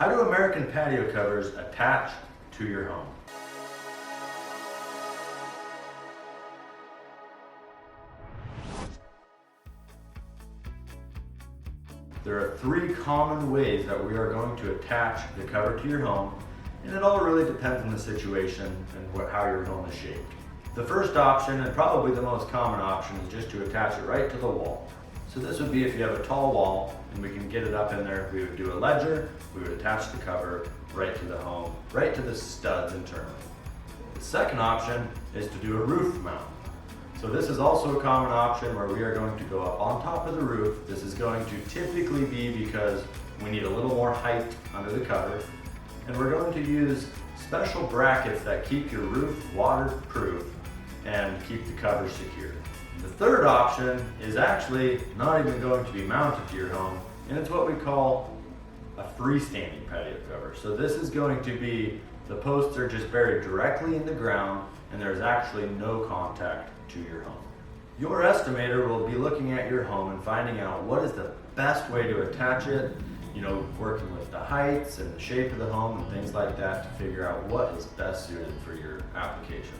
How do American patio covers attach to your home? There are three common ways that we are going to attach the cover to your home, and it all really depends on the situation and how your home is shaped. The first option, and probably the most common option, is just to attach it right to the wall. So this would be if you have a tall wall and we can get it up in there, we would do a ledger, we would attach the cover right to the home, right to the studs internally. The second option is to do a roof mount. So this is also a common option where we are going to go up on top of the roof. This is going to typically be because we need a little more height under the cover, and we're going to use special brackets that keep your roof waterproof and keep the cover secure. The third option is actually not even going to be mounted to your home, and it's what we call a freestanding patio cover. So this is going to be, the posts are just buried directly in the ground and there's actually no contact to your home. Your estimator will be looking at your home and finding out what is the best way to attach it, working with the heights and the shape of the home and things like that to figure out what is best suited for your application.